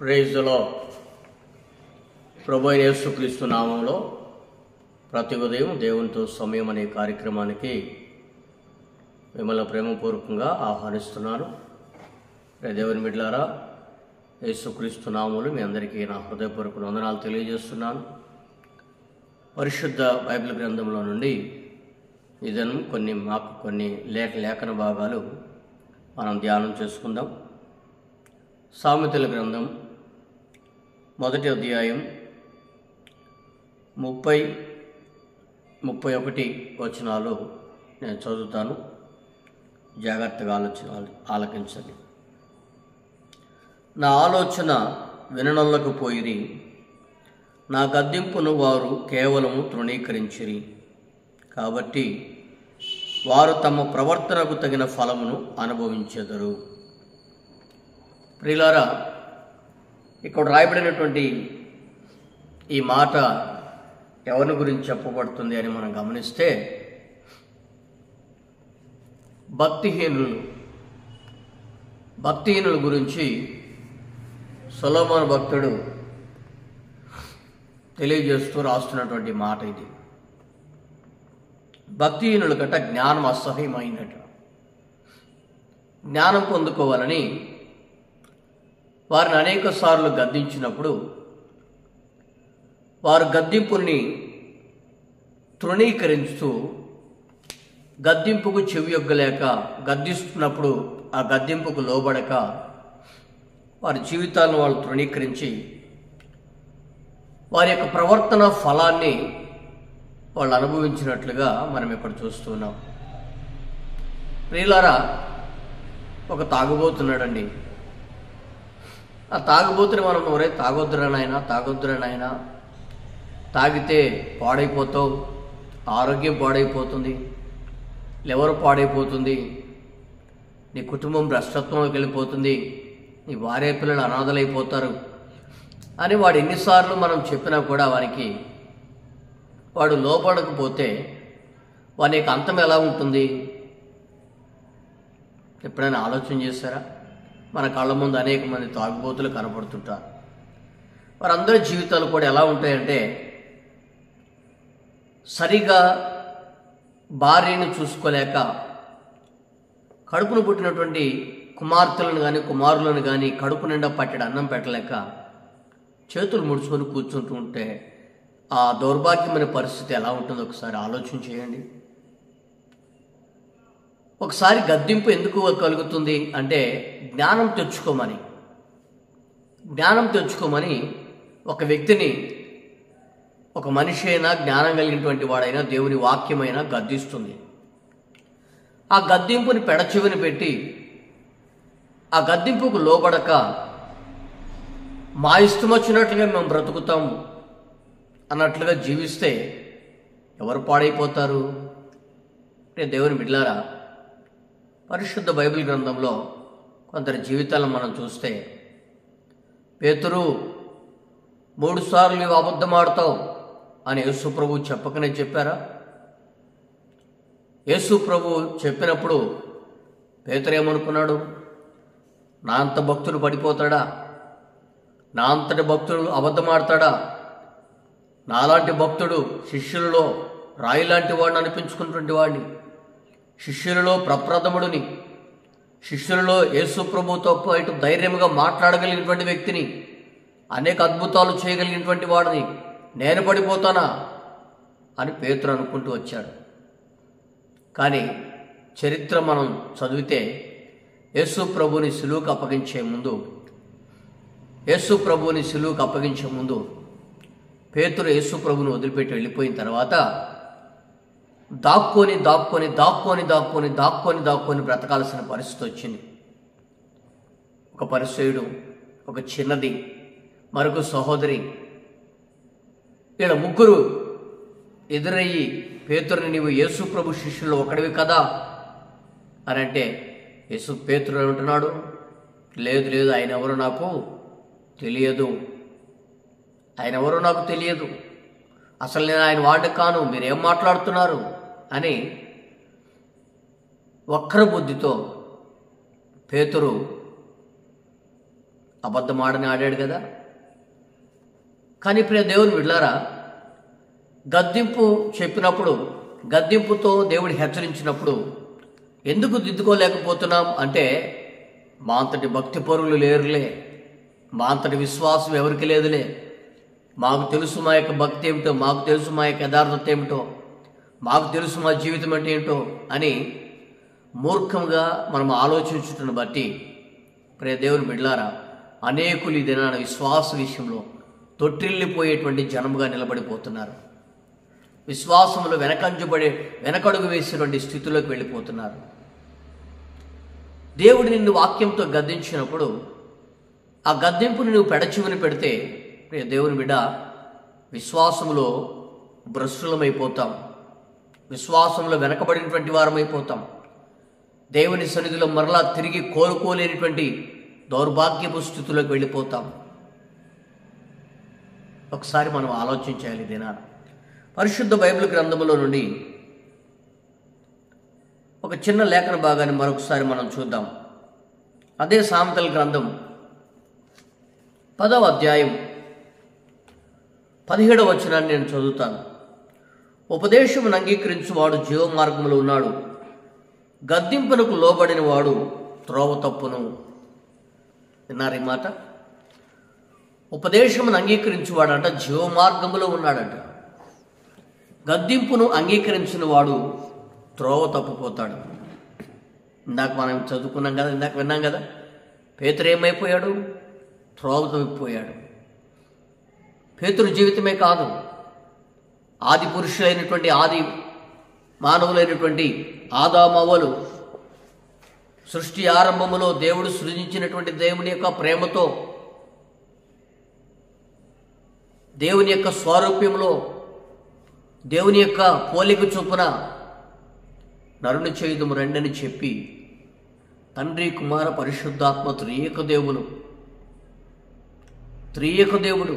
Praise the lord. ప్రభు అయిన యేసుక్రీస్తు నామంలో ప్రతి ఉదయం దేవునితో సమయం అనే కార్యక్రమానికి మిమ్మల్ని ప్రేమపూర్వకంగా ఆహ్వానిస్తున్నాను. దేవుని బిడ్డలారా, యేసుక్రీస్తు నామములు మీ అందరికీ నా హృదయపూర్వక వందనాలు తెలియజేస్తున్నాను. పరిశుద్ధ బైబిల్ గ్రంథంలో నుండి ఈ దినం కొన్ని లేఖన భాగాలు మనం ధ్యానం చేసుకుందాం. సామెతల గ్రంథం 1వ అధ్యాయం 30-31 వచనాలు నేను చదువుతాను. జాగ్రత్తగా ఆలకించండి. నా ఆలోచన విననొల్లకు పోయిరి, నా గద్దింపును వారు కేవలము తృణీకరించిరి. కాబట్టి వారు తమ ప్రవర్తనకు తగిన ఫలమును అనుభవించెదరు. ప్రియులారా, ఇక్కడ రాయబడినటువంటి ఈ మాట ఎవరి గురించి చెప్పబడుతుంది అని మనం గమనిస్తే, భక్తిహీనుల గురించి సొలొమోను భక్తుడు తెలియజేస్తూ రాస్తున్నటువంటి మాట ఇది. భక్తిహీనుల గట జ్ఞానం అసహ్యమైనట. జ్ఞానం పొందుకోవాలని వారిని అనేక సార్లు గద్దించినప్పుడు వారు గద్దింపుని తృణీకరిస్తూ గద్దింపుకు చెవియొగ్గలేక, గద్దిస్తున్నప్పుడు ఆ గద్దింపుకు లోబడక వారి జీవితాలను వాళ్ళు తృణీకరించి వారి యొక్క ప్రవర్తన ఫలాన్ని వాళ్ళు అనుభవించినట్లుగా మనం ఇక్కడ చూస్తున్నాం. ప్రియులారా, ఒక తాగుబోతున్నాడండి. ఆ తాగుబోతుని మనం ఎవరే తాగొద్దురనైనా తాగితే పాడైపోతావు, ఆరోగ్యం పాడైపోతుంది, లివర్ పాడైపోతుంది, నీ కుటుంబం భ్రష్టత్వంలోకి వెళ్ళిపోతుంది, నీ భార్య పిల్లలు అనాథలైపోతారు అని వాడు ఎన్నిసార్లు మనం చెప్పినా కూడా వాడు లోపడకపోతే వాని యొక్క అంతం ఎలా ఉంటుంది? ఎప్పుడైనా ఆలోచన చేశారా? మన కళ్ళ ముందు అనేక మంది తాగుబోతులు కనపడుతుంటారు. వారందరి జీవితాలు కూడా ఎలా ఉంటాయంటే, సరిగా భార్యను చూసుకోలేక, కడుపును పుట్టినటువంటి కుమార్తెలను కానీ కుమారులను కానీ కడుపు నిండా పట్టెడు అన్నం పెట్టలేక చేతులు ముడుచుకొని కూర్చుంటూ ఉంటే ఆ దౌర్భాగ్యమైన పరిస్థితి ఎలా ఉంటుందో ఒకసారి ఆలోచన చేయండి. ఒకసారి గద్దింపు ఎందుకు కలుగుతుంది అంటే, జ్ఞానం తెచ్చుకోమని ఒక వ్యక్తిని, ఒక మనిషి అయినా, జ్ఞానం కలిగినటువంటి వాడైనా, దేవుని వాక్యమైనా గద్దిస్తుంది. ఆ గద్దింపుని పెడచెవిని పెట్టి ఆ గద్దింపుకు లోబడక మా ఇష్టం వచ్చినట్లుగా మేము బ్రతుకుతాము అన్నట్లుగా జీవిస్తే ఎవరు పాడైపోతారు? అంటే దేవుని బిడ్డలారా, పరిశుద్ధ బైబిల్ గ్రంథంలో కొందరి జీవితాలను మనం చూస్తే, పేతురు 3 సార్లు నీవు అబద్ధం ఆడతావు అని యేసు ప్రభు చెప్పకనే చెప్పారా? యేసు ప్రభు చెప్పినప్పుడు పేతురు ఏమనుకున్నాడు? నా అంత భక్తుడు పడిపోతాడా? నా అంతటి భక్తుడు అబద్ధం ఆడతాడా? నాలాంటి భక్తుడు, శిష్యులలో రాయి లాంటి వాడిని అనిపించుకున్నటువంటి వాడిని, శిష్యులలో ప్రప్రథముడిని, శిష్యులలో యేసు ప్రభుతో పాటు ధైర్యంగా మాట్లాడగలిగినటువంటి వ్యక్తిని, అనేక అద్భుతాలు చేయగలిగినటువంటి వాడిని నేను పడిపోతానా అని పేతురు అనుకుంటూ వచ్చాడు. కానీ చరిత్ర మనం చదివితే, యేసు ప్రభుని సిలువకు అప్పగించే ముందు పేతురు యేసు ప్రభుని వదిలిపెట్టి వెళ్ళిపోయిన తర్వాత దాక్కొని బ్రతకాల్సిన పరిస్థితి వచ్చింది. ఒక పరిసయుడు, ఒక చిన్నది, మరొక సహోదరి, వీళ్ళ ముగ్గురు ఎదురయ్యి పేతురుని నీవు యేసు ప్రభు శిష్యుల్లో ఒకడివి కదా అని అంటే, పేతురు అంటున్నాడు, లేదు ఆయన ఎవరో నాకు తెలియదు, అసలు నేను ఆయన వాడిని కాను, మీరేం మాట్లాడుతున్నారు అని వక్ర బుద్ధితో పేతురు అబద్ధం ఆడాడు కదా. కానీ ప్రియ దేవుని బిడ్డలారా, గద్దింపు చెప్పినప్పుడు, గద్దింపుతో దేవుడు హెచ్చరించినప్పుడు ఎందుకు దిద్దుకోలేకపోతున్నాం అంటే, మా అంతటి భక్తి పరులు లేరులే, మా అంతటి విశ్వాసం ఎవరికి లేదులే, మాకు తెలుసు మా యొక్క భక్తి ఏమిటో, మాకు తెలుసు మా యొక్క యథార్థత ఏమిటో, మాకు తెలుసు మా జీవితం అంటే ఏంటో అని మూర్ఖంగా మనం ఆలోచించుటను బట్టి ప్రియ దేవుని బిడ్డలారా, అనేకులు ఈ దినాన విశ్వాస విషయంలో తొట్టిల్లిపోయేటువంటి జనముగా నిలబడిపోతున్నారు. విశ్వాసంలో వెనకడుగు వేసినటువంటి స్థితిలోకి వెళ్ళిపోతున్నారు. దేవుడు నిన్ను వాక్యంతో గద్దించినప్పుడు ఆ గద్దింపుని నువ్వు పెడచెవిని పెడితే ప్రియ దేవుని బిడ్డ, విశ్వాసంలో భ్రష్టులమైపోతాం, విశ్వాసంలో వెనకబడినటువంటి వారమైపోతాం, దేవుని సన్నిధిలో మరలా తిరిగి కోలుకోలేనిటువంటి దౌర్భాగ్యపు స్థితిలోకి వెళ్ళిపోతాం. ఒకసారి మనం ఆలోచించాలి. దినాన పరిశుద్ధ బైబిల్ గ్రంథములో నుండి ఒక చిన్న లేఖన భాగాన్ని మరొకసారి మనం చూద్దాం. అదే సామెతల గ్రంథం 10వ అధ్యాయం 17వ వచనాన్ని నేను చదువుతాను. ఉపదేశమును అంగీకరించువాడు జీవ మార్గములో ఉన్నాడు, గద్దింపునకు లోబడిన వాడు త్రోవ తప్పును. విన్నారు ఈ మాట? ఉపదేశమును అంగీకరించువాడంట జీవ మార్గములో ఉన్నాడంట, గద్దింపును అంగీకరించిన వాడు త్రోవ తప్పిపోతాడు. ఇందాక మనం చదువుకున్నాం కదా, ఇందాక విన్నాం కదా, పేతురు ఏమైపోయాడు? త్రోవ తప్పిపోయాడు. పేతురు జీవితమే కాదు, ఆది పురుషులైనటువంటి ఆది మానవులైనటువంటి ఆదామవ్వలు సృష్టి ఆరంభములో దేవుడు సృజించినటువంటి దేవుని యొక్క ప్రేమతో, దేవుని యొక్క స్వారూప్యంలో, దేవుని యొక్క పోలిక చొప్పున నరుని చేయుదుము రండని చెప్పి తండ్రి కుమార పరిశుద్ధాత్మ త్రియేక దేవుడు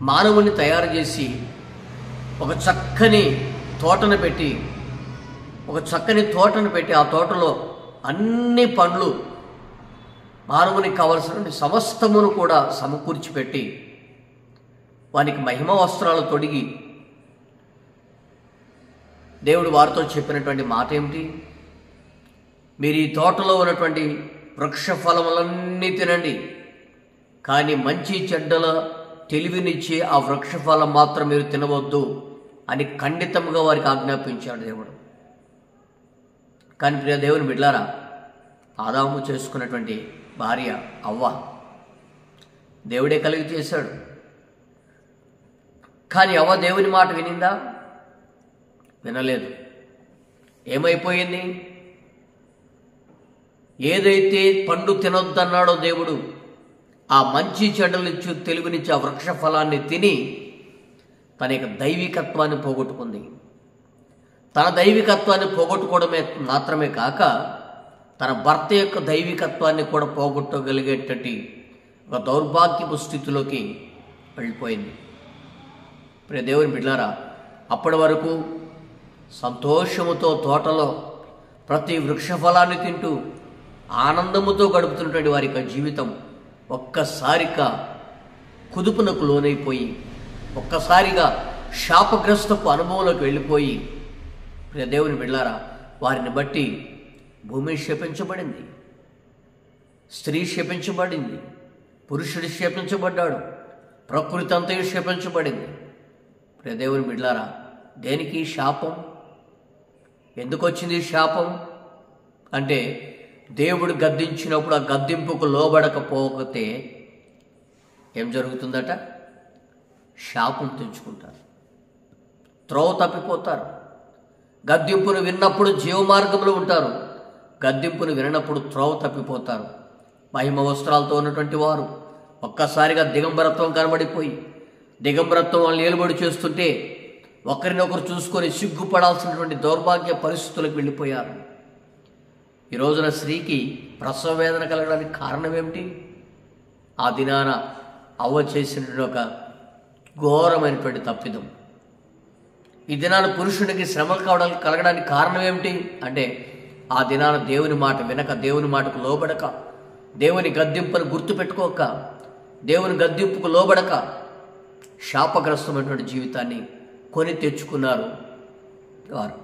మానవుని తయారు చేసి ఒక చక్కని తోటను పెట్టి ఆ తోటలో అన్ని పండ్లు, మానవునికి కావలసినటువంటి సమస్తమును కూడా సమకూర్చిపెట్టి వానికి మహిమ వస్త్రాలు తొడిగి దేవుడు వారితో చెప్పినటువంటి మాట ఏమిటి? మీరు ఈ తోటలో ఉన్నటువంటి వృక్ష ఫలములన్నీ తినండి, కానీ మంచి చెడ్డల తెలివినిచ్చే ఆ వృక్ష ఫలం మాత్రం మీరు తినవద్దు అని ఖండితంగా వారికి ఆజ్ఞాపించాడు దేవుడు. కానీ ప్రియ దేవుని బిడ్డలారా, ఆదాము చేసుకున్నటువంటి భార్య అవ్వ దేవుడే కలిగి చేశాడు. కానీ అవ్వ దేవుని మాట వినిందా? వినలేదు. ఏమైపోయింది? ఏదైతే పండు తినొద్దన్నాడో దేవుడు, ఆ మంచి చెడ్డలిచ్చు తెలివినిచ్చి ఆ వృక్ష ఫలాన్ని తిని తన యొక్క దైవికత్వాన్ని పోగొట్టుకుంది. తన దైవికత్వాన్ని పోగొట్టుకోవడమే మాత్రమే కాక తన భర్త యొక్క దైవికత్వాన్ని కూడా పోగొట్టగలిగేటటువంటి ఒక దౌర్భాగ్యపు స్థితిలోకి వెళ్ళిపోయింది. ప్రియ దేవుని బిడ్డలారా, అప్పటి వరకు సంతోషముతో తోటలో ప్రతి వృక్ష ఫలాన్ని తింటూ ఆనందముతో గడుపుతున్నటువంటి వారి యొక్క జీవితం ఒక్కసారిగా కుదుపునకు లోనైపోయి, ఒక్కసారిగా శాపగ్రస్తపు అనుభవంలోకి వెళ్ళిపోయి, ప్రియ దేవుని బిడ్డలారా, వారిని బట్టి భూమి శపించబడింది, స్త్రీ శపించబడింది, పురుషుడు శపించబడ్డాడు, ప్రకృతి అంతయు శపించబడింది. ప్రియ దేవుని బిడ్డలారా, దేనికి శాపం? ఎందుకు వచ్చింది శాపం అంటే, దేవుడు గద్దించినప్పుడు ఆ గద్దింపుకు లోబడకపోతే ఏం జరుగుతుందట? శాపం తెచ్చుకుంటారు, త్రోవ తప్పిపోతారు. గద్దింపును విన్నప్పుడు జీవ మార్గంలో ఉంటారు, గద్దింపును వినప్పుడు త్రోవ తప్పిపోతారు. మహిమ వస్త్రాలతో ఉన్నటువంటి వారు ఒక్కసారిగా దిగంబరత్వం కనబడిపోయి, దిగంబరత్వం వాళ్ళని ఏలుబడి చేస్తుంటే ఒకరినొకరు చూసుకొని సిగ్గుపడాల్సినటువంటి దౌర్భాగ్య పరిస్థితులకు వెళ్ళిపోయారు. ఈ రోజున స్త్రీకి ప్రసవ వేదన కలగడానికి కారణం ఏమిటి? ఆ దినాన అవ్వ చేసినటువంటి ఒక ఘోరమైనటువంటి తప్పిదం. ఈ దినాన పురుషునికి శ్రమలు కలగడానికి కారణం ఏమిటి అంటే, ఆ దినాన దేవుని మాట వినక, దేవుని మాటకు లోబడక, దేవుని గద్దింపును గుర్తుపెట్టుకోక, దేవుని గద్దింపుకు లోబడక శాపగ్రస్తమైనటువంటి జీవితాన్ని కొని తెచ్చుకున్నారు వారు.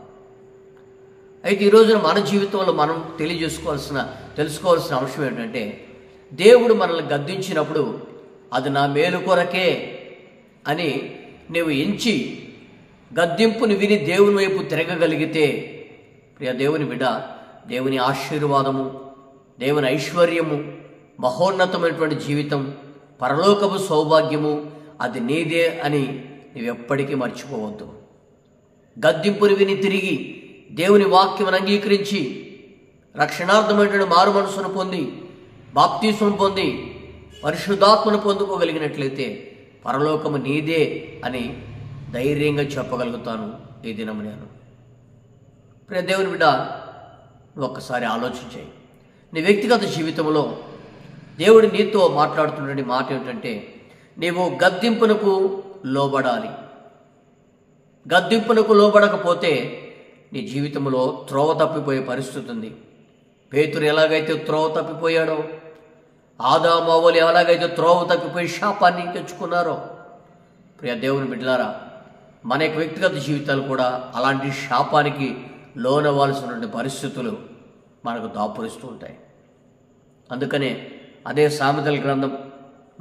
అయితే ఈ రోజున మన జీవితంలో మనం తెలుసుకోవాల్సిన అంశం ఏంటంటే, దేవుడు మనల్ని గద్దించినప్పుడు అది నా మేలు కొరకే అని నీవు ఎంచి గద్దింపుని విని దేవుని వైపు తిరగగలిగితే, ప్రియ దేవుని బిడ్డ, దేవుని ఆశీర్వాదము, దేవుని ఐశ్వర్యము, మహోన్నతమైనటువంటి జీవితం, పరలోకపు సౌభాగ్యము అది నీదే అని నీవెప్పటికీ మర్చిపోవద్దు. గద్దింపుని విని తిరిగి దేవుని వాక్యమును అంగీకరించి రక్షణార్థమైనటువంటి మారు మనసును పొంది, బాప్తీసును పొంది, పరిశుద్ధాత్మను పొందుకోగలిగినట్లయితే పరలోకము నీదే అని ధైర్యంగా చెప్పగలుగుతాను ఈ దినము నేను. ప్రియ దేవుని బిడ్డ, నువ్వు ఒక్కసారి ఆలోచించాయి. నీ వ్యక్తిగత జీవితంలో దేవుడు నీతో మాట్లాడుతున్న మాట ఏమిటంటే, నీవు గద్దింపునకు లోబడాలి. గద్దింపునకు లోబడకపోతే నీ జీవితంలో త్రోవ తప్పిపోయే పరిస్థితి ఉంది. పేతురు ఎలాగైతే త్రోవ తప్పిపోయాడో, ఆదాము అవ్వలు ఎలాగైతే త్రోవ తప్పిపోయి శాపాన్ని తెచ్చుకున్నారో, ప్రియ దేవుని బిడ్డలారా, మన యొక్క వ్యక్తిగత జీవితాలు కూడా అలాంటి శాపానికి లోనవ్వాల్సినటువంటి పరిస్థితులు మనకు దాపురిస్తూ ఉంటాయి. అందుకనే అదే సామెతల గ్రంథం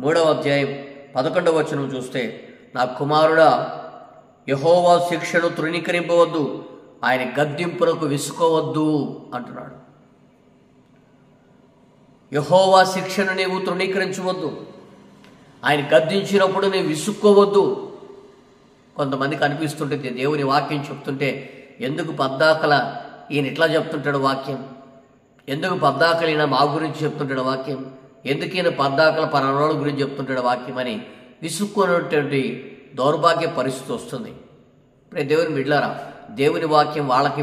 3వ అధ్యాయం 11వ వచనం చూస్తే, నా కుమారుడా, యెహోవా శిక్షను తృణీకరింపవద్దు, ఆయన గద్దింపునకు విసుకోవద్దు అంటున్నాడు. యెహోవా శిక్షను నీవు తృణీకరించవద్దు, ఆయన గద్దించినప్పుడు నీవు విసుక్కోవద్దు. కొంతమందికి అనిపిస్తుంటుంది, దేవుని వాక్యం చెప్తుంటే ఎందుకు పద్దాకల ఈయన ఇట్లా చెప్తుంటాడు వాక్యం, ఎందుకు పద్దాకలు ఈయన మా గురించి చెప్తుంటాడు వాక్యం, ఎందుకు ఈయన పద్దాకల పరరోళ్ళ గురించి చెప్తుంటాడు వాక్యం అని విసుక్కునేటువంటి దౌర్భాగ్య పరిస్థితి వస్తుంది. ప్రియ దేవుని బిడ్డలారా, దేవుని వాక్యం వాళ్ళకి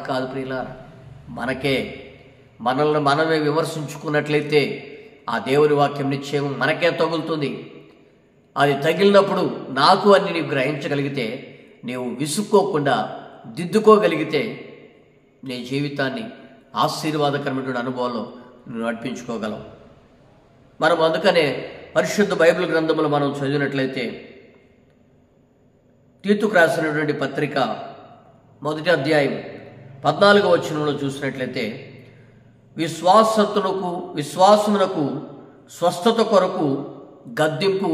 కాదు ప్రియులారా, మనకే. మనల్ని మనమే విమర్శించుకున్నట్లయితే ఆ దేవుని వాక్యం నిశ్చయం మనకే తగులుతుంది. అది తగిలినప్పుడు నాకు అని నీవు గ్రహించగలిగితే, నీవు విసుక్కోకుండా దిద్దుకోగలిగితే నీ జీవితాన్ని ఆశీర్వాదకరమైనటువంటి అనుభవంలో నువ్వు నడిపించుకోగలవు. మనం అందుకనే పరిశుద్ధ బైబిల్ గ్రంథములు మనం చదివినట్లయితే, తీతుకు రాసినటువంటి పత్రిక 1వ అధ్యాయం 14వ వచనంలో చూసినట్లయితే, విశ్వాసమునకు స్వస్థత కొరకు గద్దింపు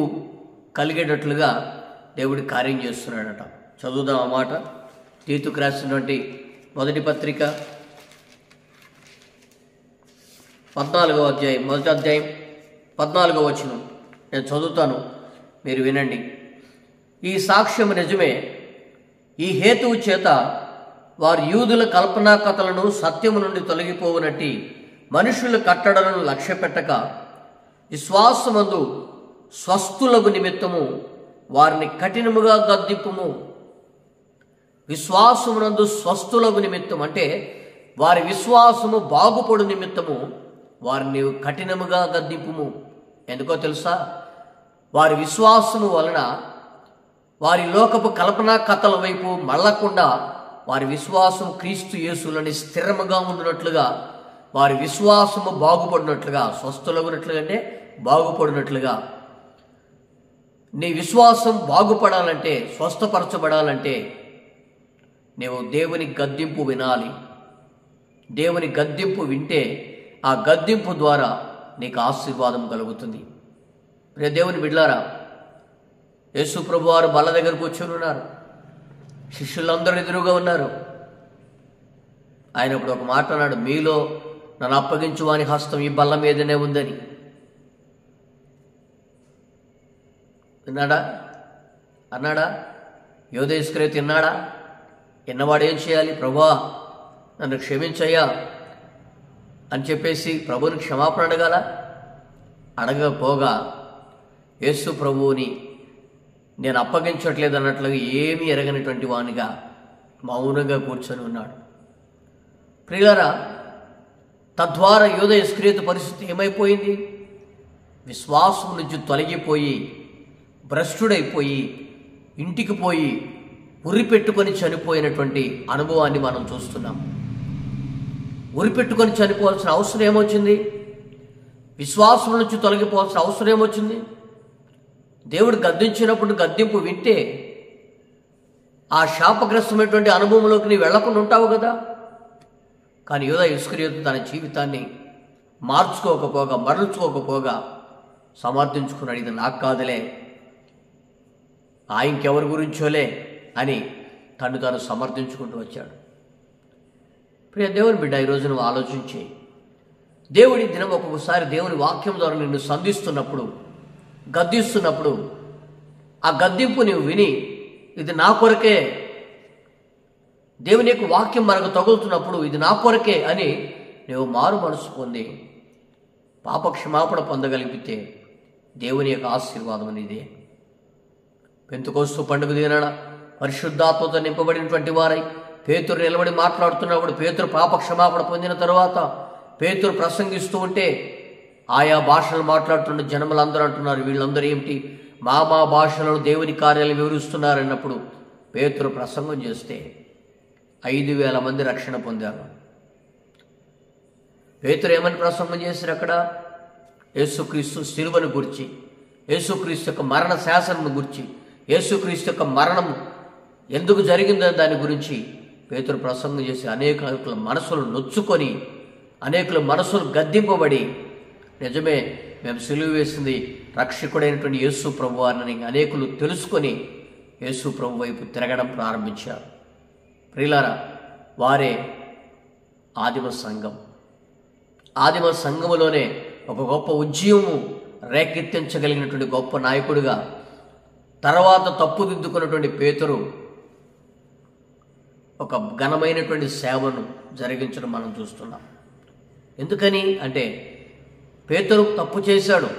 కలిగేటట్లుగా దేవుడి కార్యం చేస్తున్నాడట. చదువుదాం ఆ మాట. తీతుకు రాసినటువంటి 1వ పత్రిక 14వ అధ్యాయం 1వ అధ్యాయం 14వ వచనం నేను చదువుతాను, మీరు వినండి. ఈ సాక్ష్యం నిజమే. ఈ హేతువు చేత వారు యూదుల కల్పనా కథలను సత్యము నుండి తొలగిపోవునట్టి మనుషుల కట్టడలను లక్ష్యపెట్టక విశ్వాసమందు స్వస్థులకు నిమిత్తము వారిని కఠినముగా గద్దింపుము. విశ్వాసమునందు స్వస్థులకు నిమిత్తం అంటే వారి విశ్వాసము బాగుపడు నిమిత్తము వారిని కఠినముగా గద్దింపుము. ఎందుకో తెలుసా? వారి విశ్వాసము వలన వారి లోకపు కల్పనా కథల వైపు మళ్ళకుండా వారి విశ్వాసం క్రీస్తు యేసులోని స్థిరముగా ఉండినట్లుగా, వారి విశ్వాసము బాగుపడినట్లుగా, స్వస్థులగునట్లుగా అంటే బాగుపడినట్లుగా. నీ విశ్వాసం బాగుపడాలంటే, స్వస్థపరచబడాలంటే నీవు దేవుని గద్దింపు వినాలి. దేవుని గద్దింపు వింటే ఆ గద్దింపు ద్వారా నీకు ఆశీర్వాదం కలుగుతుంది. ప్రియ దేవుని బిడ్డలారా, యేసు ప్రభు వారు బల్ల దగ్గర కూర్చొని ఉన్నారు. శిష్యులందరూ ఎదురుగా ఉన్నారు. ఆయన ఇప్పుడు ఒక మాట అన్నాడు, మీలో నన్ను అప్పగించు వాని హస్తం ఈ బల్ల మీదనే ఉందని. అన్నాడా? యోధ ఇస్కరియోతు విన్నాడా? విన్నవాడు ఏం చేయాలి? ప్రభువా నన్ను క్షమించయ్యా అని చెప్పేసి ప్రభువుని క్షమాపణ అడగాల? అడగపోగా యేసు ప్రభువుని నేను అప్పగించట్లేదు అన్నట్లుగా ఏమీ ఎరగనటువంటి వానిగా మౌనంగా కూర్చొని ఉన్నాడు. ప్రియులారా, తద్వారా యోధ ఇస్కరియోతు పరిస్థితి ఏమైపోయింది? విశ్వాసం నుంచి తొలగిపోయి, భ్రష్టుడైపోయి, ఇంటికి పోయి ఉరిపెట్టుకొని చనిపోయినటువంటి అనుభవాన్ని మనం చూస్తున్నాం. ఉరిపెట్టుకొని చనిపోవాల్సిన అవసరం ఏమొచ్చింది? విశ్వాసం నుంచి తొలగిపోవాల్సిన అవసరం ఏమొచ్చింది? దేవుడు గద్దించినప్పుడు గద్దింపు వింటే ఆ శాపగ్రస్తమైనటువంటి అనుభవంలోకి నీవు వెళ్లకుండా ఉంటావు కదా. కానీ యూదా ఇస్కరియోతు తన జీవితాన్ని మార్చుకోకపోగా, మరల్చుకోకపోగా సమర్థించుకున్నాడు. ఇది నాకు కాదులే, ఇంకెవరి గురించోలే అని తను తాను సమర్థించుకుంటూ వచ్చాడు. ప్రియ దేవుని బిడ్డ, ఈరోజు నువ్వు ఆలోచించి, దేవుడి దినం ఒక్కొక్కసారి దేవుని వాక్యం ద్వారా నిన్ను సంధిస్తున్నప్పుడు, గద్దిస్తున్నప్పుడు, ఆ గద్దింపు నీవు విని ఇది నా కొరకే, దేవుని యొక్క వాక్యం మనకు తగులుతున్నప్పుడు ఇది నా కొరకే అని నువ్వు మారు మనసు పొంది పాపక్షమాపణ పొందగలిగితే దేవుని యొక్క ఆశీర్వాదం అనేదే. పెంతెకోస్తు పండుగ దినాన పరిశుద్ధాత్మతో నింపబడినటువంటి వారై పేతురు నిలబడి మాట్లాడుతున్నప్పుడు, పేతురు పాపక్షమాపణ పొందిన తరువాత పేతురు ప్రసంగిస్తూ ఉంటే ఆయా భాషలు మాట్లాడుతున్న జనములందరూ అంటున్నారు, వీళ్ళందరూ ఏమిటి మా భాషలలో దేవుని కార్యాలు వివరిస్తున్నారు అన్నప్పుడు పేతురు ప్రసంగం చేస్తే 5,000 మంది రక్షణ పొందారు. పేతురు ఏమని ప్రసంగం చేశారు? అక్కడ యేసుక్రీస్తు శిలువను గురించి, యేసుక్రీస్తు యొక్క మరణ శాసనం గురించి, యేసుక్రీస్తు యొక్క మరణం ఎందుకు జరిగిందని దాని గురించి పేతురు ప్రసంగం చేసి అనేకుల మనసులు నొచ్చుకొని, అనేకుల మనసులు గద్దింపబడి, నిజమే మేము సిలువ వేసింది రక్షకుడైనటువంటి యేసు ప్రభు అని అనేకులు తెలుసుకొని యేసు ప్రభు వైపు తిరగడం ప్రారంభించారు. ప్రియులారా, వారే ఆదిమ సంఘం. ఆదిమ సంఘములోనే ఒక గొప్ప ఉద్యమము రేకెత్తించగలిగినటువంటి గొప్ప నాయకుడిగా తర్వాత తప్పుదిద్దుకున్నటువంటి పేతురు ఒక ఘనమైనటువంటి సేవను జరిగించడం మనం చూస్తున్నాం. ఎందుకని అంటే పేతురు తప్పు చేశాడు.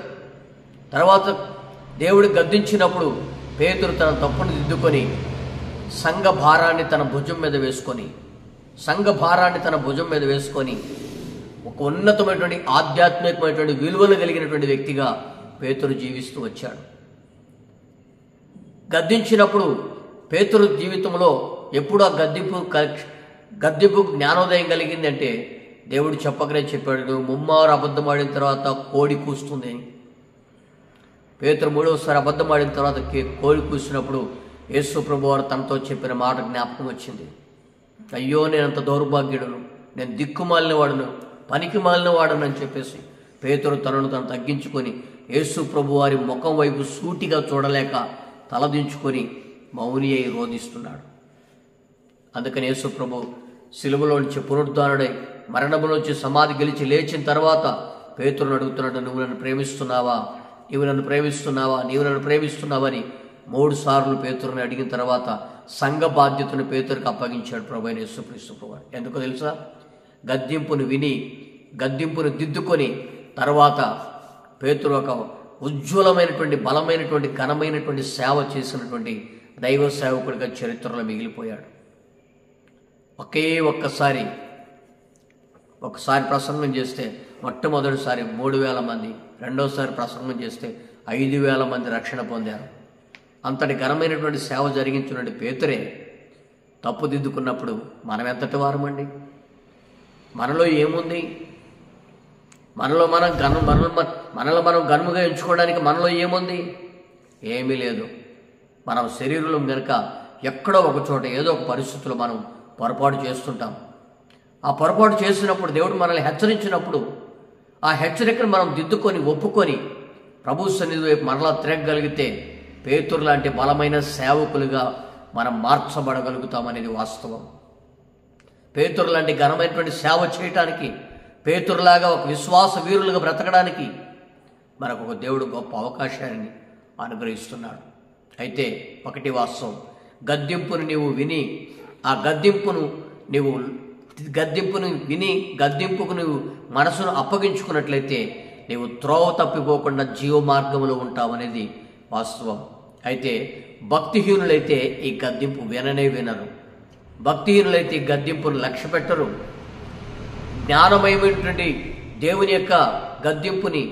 తర్వాత దేవుడు గద్దించినప్పుడు పేతురు తన తప్పును దిద్దుకొని సంఘ భారాన్ని తన భుజం మీద వేసుకొని ఒక ఉన్నతమైనటువంటి ఆధ్యాత్మికమైనటువంటి విలువలు కలిగినటువంటి వ్యక్తిగా పేతురు జీవిస్తూ వచ్చాడు. గద్దించినప్పుడు పేతురు జీవితంలో ఎప్పుడు ఆ గద్దింపు జ్ఞానోదయం కలిగింది అంటే దేవుడు చెప్పకనే చెప్పాడు, నువ్వు 3 అబద్ధం ఆడిన తర్వాత కోడి కూస్తుంది అని. పేతురు 3వసారి అబద్ధం ఆడిన తర్వాత కోడి కూసినప్పుడు యేసు ప్రభు వారు తనతో చెప్పిన మాట జ్ఞాపకం వచ్చింది. అయ్యో, నేనంత దౌర్భాగ్యుడును, నేను దిక్కుమాలిన వాడును, పనికి మాలిన వాడును అని చెప్పేసి పేతురు తనను తను తగ్గించుకొని యేసు ప్రభు వారి ముఖం వైపు సూటిగా చూడలేక తలదించుకొని మౌని అయి రోధిస్తున్నాడు. అందుకని యేసు ప్రభు సిలువలోంచి పునరుద్ధానుడై మరణములోంచి సమాధి గెలిచి లేచిన తర్వాత పేతురును అడుగుతున్నాడు, నువ్వు నన్ను ప్రేమిస్తున్నావా, నీవు నన్ను ప్రేమిస్తున్నావా అని 3 సార్లు పేతురుని అడిగిన తర్వాత సంఘ బాధ్యతను పేతురుకు అప్పగించాడు ప్రభు అయిన యేసుక్రీస్తు ప్రభువు. ఎందుకో తెలుసా? గద్దింపును విని గద్దింపును దిద్దుకొని తర్వాత పేతురు ఒక ఉజ్వలమైనటువంటి బలమైనటువంటి ఘనమైనటువంటి సేవ చేసినటువంటి దైవ సేవకుడిగా చరిత్రలో మిగిలిపోయాడు. ఒకసారి ప్రసంగం చేస్తే మొట్టమొదటిసారి 3,000 మంది, రెండోసారి ప్రసంగం చేస్తే 5,000 మంది రక్షణ పొందారు. అంతటి ఘనమైనటువంటి సేవ జరిగించినటువంటి పేతురే తప్పుదిద్దుకున్నప్పుడు మనం ఎంతటి వారమండి? మనలో ఏముంది? మనలో మనం ఘనముగా ఎంచుకోవడానికి మనలో ఏముంది? ఏమీ లేదు. మనం శరీరంలో కనుక ఎక్కడో ఒక చోట ఏదో ఒక పరిస్థితుల్లో మనం పొరపాటు చేస్తుంటాం. ఆ పొరపాటు చేసినప్పుడు దేవుడు మనల్ని హెచ్చరించినప్పుడు ఆ హెచ్చరికను మనం దిద్దుకొని ఒప్పుకొని ప్రభు సన్నిధి వైపు మరలా తిరగగలిగితే పేతురు లాంటి బలమైన సేవకులుగా మనం మార్చబడగలుగుతామనేది వాస్తవం. పేతురు లాంటి ఘనమైనటువంటి సేవ చేయటానికి, పేతురులాగా ఒక విశ్వాస వీరులుగా బ్రతకడానికి మనకు ఒక దేవుడు గొప్ప అవకాశాన్ని అనుగ్రహిస్తున్నాడు. అయితే ఒకటి వాస్తవం, గద్దింపును నీవు విని ఆ గద్దింపుకు నువ్వు మనసును అప్పగించుకున్నట్లయితే నీవు త్రోవ తప్పిపోకుండా జీవ మార్గంలో ఉంటావనేది వాస్తవం. అయితే భక్తిహీనులైతే ఈ గద్దింపు వినరు. భక్తిహీనులైతే ఈ గద్దింపును లక్ష్య పెట్టరు. జ్ఞానమయమైనటువంటి దేవుని యొక్క గద్దింపుని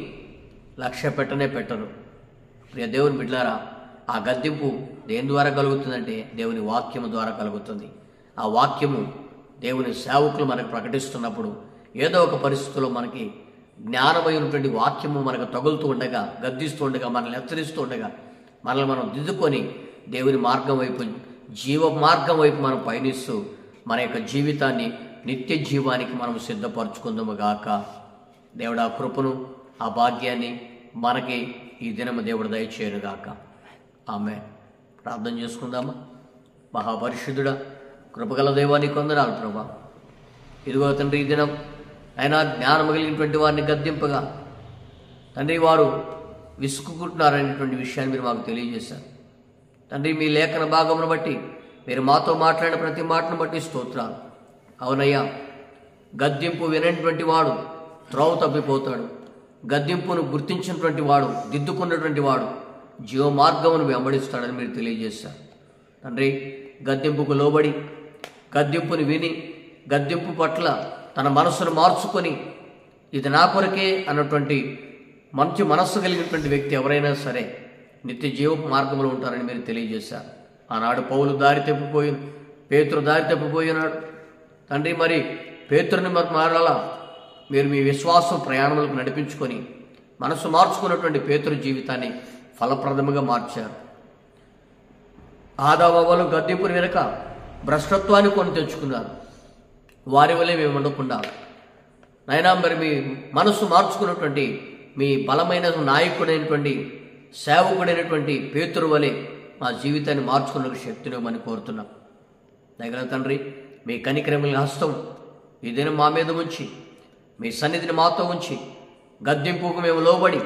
లక్ష్య పెట్టరు. ప్రియ దేవుని బిడ్డలారా, ఆ గద్దింపు దేని ద్వారా కలుగుతుందంటే దేవుని వాక్యము ద్వారా కలుగుతుంది. ఆ వాక్యము దేవుని సేవకులు మనకు ప్రకటిస్తున్నప్పుడు ఏదో ఒక పరిస్థితుల్లో మనకి జ్ఞానమైనటువంటి వాక్యము మనకు తగులుతూ ఉండగా, గద్దిస్తూ ఉండగా, మనల్ని హెచ్చరిస్తూ ఉండగా, మనల్ని మనం దిద్దుకొని దేవుని మార్గం వైపు, జీవ మార్గం వైపు మనం పయనిస్తూ మన యొక్క జీవితాన్ని నిత్య జీవానికి మనం సిద్ధపరచుకుందాము గాక. దేవుడు ఆ కృపను, ఆ భాగ్యాన్ని మనకి ఈ దినము దేవుడు దయచేయుగాక. ఆమె ప్రార్థన చేసుకుందామా. మహాపరిశుద్ధుడా, కృపగల దేవానికి వందనాలు ప్రభా. ఇదిగో తండ్రి, ఈ దినం అయినా జ్ఞానం కలిగినటువంటి వారిని గద్దింపగా తండ్రి, వారు విసుక్కుంటున్నారనేటువంటి విషయాన్ని మీరు మాకు తెలియజేశారు తండ్రి. మీ లేఖన భాగమును బట్టి మీరు మాతో మాట్లాడిన ప్రతి మాటను బట్టి స్తోత్రాలు. అవునయ్యా, గద్దింపు వినటువంటి వాడు త్రోవ తప్పిపోతాడు. గద్దింపును గుర్తించినటువంటి వాడు, దిద్దుకున్నటువంటి వాడు జీవ మార్గమును వెంబడిస్తాడని మీరు తెలియజేశారు తండ్రి. గద్దింపుకు లోబడి, గద్దింపుని విని, గద్దింపు పట్ల తన మనస్సును మార్చుకొని ఇది నా కొరకే అన్నటువంటి మంచి మనస్సు కలిగినటువంటి వ్యక్తి ఎవరైనా సరే నిత్య జీవ మార్గంలో ఉంటారని మీరు తెలియజేశారు. ఆనాడు పౌలు దారి తప్పిపోయి, పేతురు దారి తప్పిపోయినాడు తండ్రి. మరి పేతురుని మారాలా మీరు మీ విశ్వాసం ప్రయాణములకు నడిపించుకొని మనసు మార్చుకున్నటువంటి పేతురు జీవితాన్ని ఫలప్రదముగా మార్చారు. ఆదావలు గద్దింపుని వెనుక భ్రష్టత్వాన్ని కొని తెచ్చుకున్నారు. వారి వల్లే మేము ఉండకుండా నైనా మరి మీ మనసు మార్చుకున్నటువంటి మీ బలమైన నాయకుడైనటువంటి సేవకుడైనటువంటి పేతురు వలె మా జీవితాన్ని మార్చుకున్న శక్తిని మనం కోరుతున్నాం. దగ్గర తండ్రి, మీ కనికరముల హస్తం ఈ దినం మా మీద ఉంచి, మీ సన్నిధిని మాతో ఉంచి, గద్దింపుకు మేము లోబడి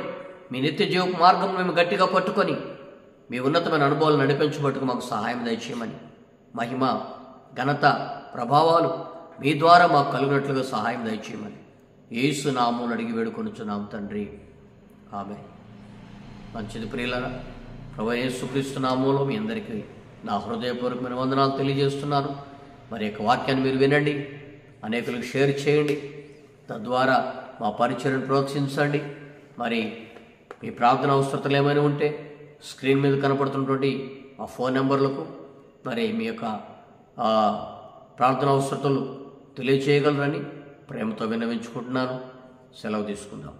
మీ నిత్య జీవ మార్గం మేము గట్టిగా పట్టుకొని మీ ఉన్నతమైన అనుభవాలు నడిపించబట్టుకు మాకు సహాయం దయచేయమని, మహిమ, ఘనత, ప్రభావాలు మీ ద్వారా మాకు కలిగినట్లుగా సహాయం దయచేయమని యేసు నామమున అడిగి వేడుకొనుచున్నాం తండ్రి. ఆమేన్. మంచిది ప్రియులారా, ప్రభువైన యేసుక్రీస్తు నామములో మీ అందరికీ నా హృదయపూర్వకమైన వందనాలు తెలియజేస్తున్నాను. మరి యొక్క వాక్యాన్ని మీరు వినండి, అనేకులకు షేర్ చేయండి. తద్వారా మా పరిచయను ప్రోత్సహించండి. మరి మీ ప్రార్థన అవసరతలు ఏమైనా ఉంటే స్క్రీన్ మీద కనపడుతున్నటువంటి మా ఫోన్ నెంబర్లకు మరి మీ యొక్క ప్రార్థన అవసరతలు తెలియచేయగలరని ప్రేమతో విన్నవించుకుంటున్నాను. సెలవు తీసుకుందాం.